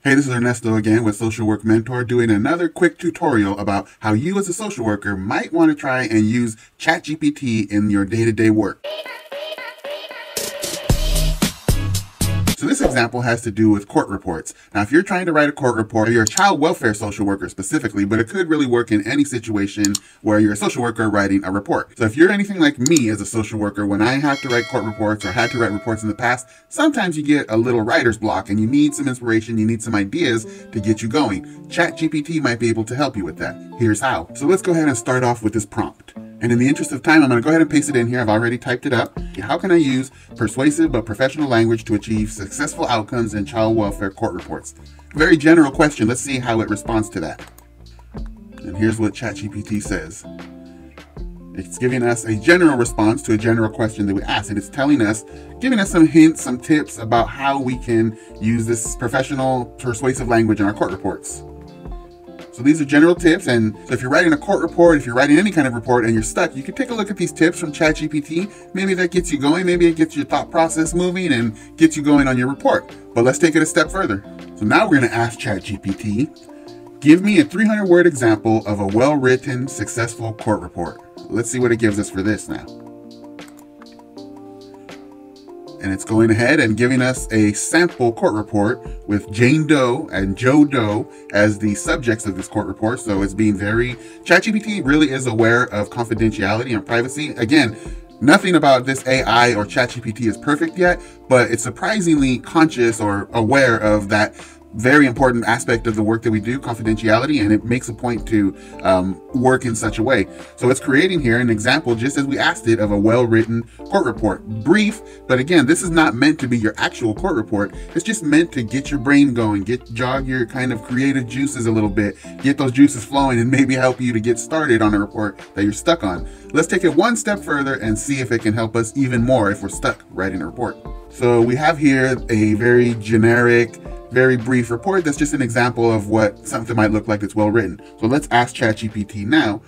Hey, this is Ernesto again with Social Work Mentor doing another quick tutorial about how you as a social worker might want to try and use ChatGPT in your day-to-day work. So this example has to do with court reports. Now, if you're trying to write a court report, you're a child welfare social worker specifically, but it could really work in any situation where you're a social worker writing a report. So if you're anything like me as a social worker, when I have to write court reports or had to write reports in the past, sometimes you get a little writer's block and you need some inspiration, you need some ideas to get you going. ChatGPT might be able to help you with that. Here's how. So let's go ahead and start off with this prompt. And in the interest of time, I'm going to go ahead and paste it in here. I've already typed it up. How can I use persuasive but professional language to achieve successful outcomes in child welfare court reports? Very general question. Let's see how it responds to that. And here's what ChatGPT says. It's giving us a general response to a general question that we asked. And it's telling us, giving us some hints, some tips about how we can use this professional, persuasive language in our court reports. So these are general tips, and so if you're writing a court report, if you're writing any kind of report and you're stuck, you can take a look at these tips from ChatGPT. Maybe that gets you going, maybe it gets your thought process moving and gets you going on your report. But let's take it a step further. So now we're going to ask ChatGPT, give me a 300-word example of a well-written, successful court report. Let's see what it gives us for this now. And it's going ahead and giving us a sample court report with Jane Doe and Joe Doe as the subjects of this court report. So it's being ChatGPT really is aware of confidentiality and privacy. Again, nothing about this AI or ChatGPT is perfect yet, but it's surprisingly conscious or aware of that very important aspect of the work that we do, confidentiality, and it makes a point to work in such a way. So it's creating here an example, just as we asked it, of a well-written court report. Brief, but again, this is not meant to be your actual court report. It's just meant to get your brain going, jog your kind of creative juices a little bit, get those juices flowing, and maybe help you to get started on a report that you're stuck on. Let's take it one step further and see if it can help us even more if we're stuck writing a report. So we have here a very generic, very brief report that's just an example of what something might look like that's well written. So let's ask ChatGPT now,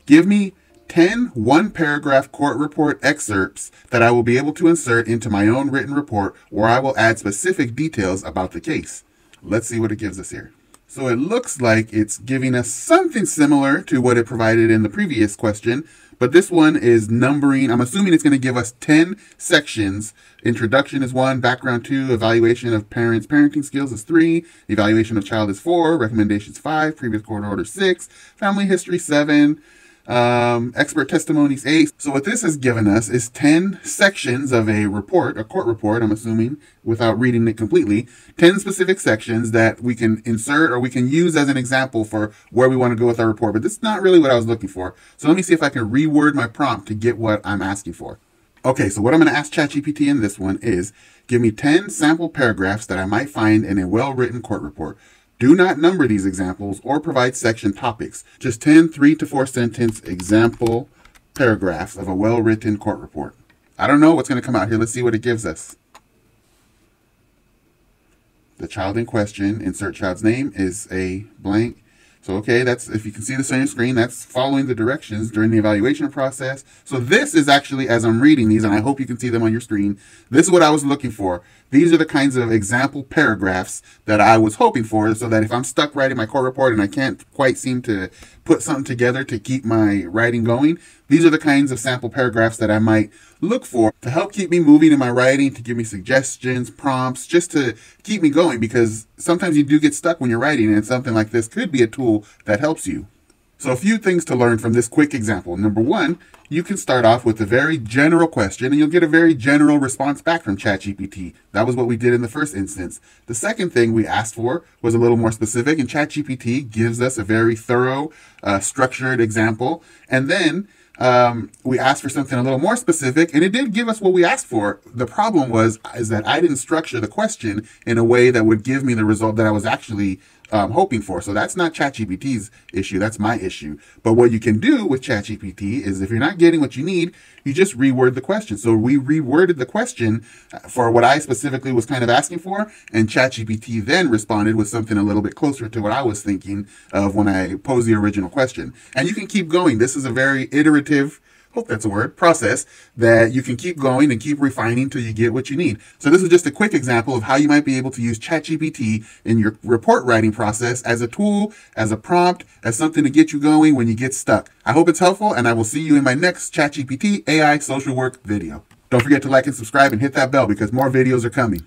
give me 10 one-paragraph court report excerpts that I will be able to insert into my own written report, where I will add specific details about the case. Let's see what it gives us here. So it looks like it's giving us something similar to what it provided in the previous question, but this one is numbering. I'm assuming it's going to give us 10 sections. Introduction is 1, background 2, evaluation of parents' parenting skills is 3, evaluation of child is 4, recommendations 5, previous court order 6, family history 7, expert testimonies 8. So what this has given us is 10 sections of a report, a court report, I'm assuming, without reading it completely, 10 specific sections that we can insert or we can use as an example for where we want to go with our report. But this is not really what I was looking for. So let me see if I can reword my prompt to get what I'm asking for. Okay, so what I'm going to ask ChatGPT in this one is, give me 10 sample paragraphs that I might find in a well-written court report. Do not number these examples or provide section topics. Just 10 3 to 4 sentence example paragraphs of a well-written court report. I don't know what's going to come out here. Let's see what it gives us. The child in question, insert child's name, is a blank. So, okay, that's, if you can see this on your screen, that's following the directions during the evaluation process. So this is actually, as I'm reading these, and I hope you can see them on your screen, this is what I was looking for. These are the kinds of example paragraphs that I was hoping for, so that if I'm stuck writing my court report and I can't quite seem to put something together to keep my writing going, these are the kinds of sample paragraphs that I might look for to help keep me moving in my writing, to give me suggestions, prompts, just to keep me going, because sometimes you do get stuck when you're writing, and something like this could be a tool that helps you. So a few things to learn from this quick example. Number one, you can start off with a very general question and you'll get a very general response back from ChatGPT. That was what we did in the first instance. The second thing we asked for was a little more specific, and ChatGPT gives us a very thorough, structured example. And then we asked for something a little more specific, and it did give us what we asked for. The problem is that I didn't structure the question in a way that would give me the result that I was actually hoping for. So that's not ChatGPT's issue, that's my issue. But what you can do with ChatGPT is, if you're not getting what you need, you just reword the question. So we reworded the question for what I specifically was kind of asking for, and ChatGPT then responded with something a little bit closer to what I was thinking of when I posed the original question. And you can keep going. This is a very iterative hope that's a word, process that you can keep going and keep refining till you get what you need. So this is just a quick example of how you might be able to use ChatGPT in your report writing process as a tool, as a prompt, as something to get you going when you get stuck. I hope it's helpful, and I will see you in my next ChatGPT AI social work video. Don't forget to like and subscribe and hit that bell because more videos are coming.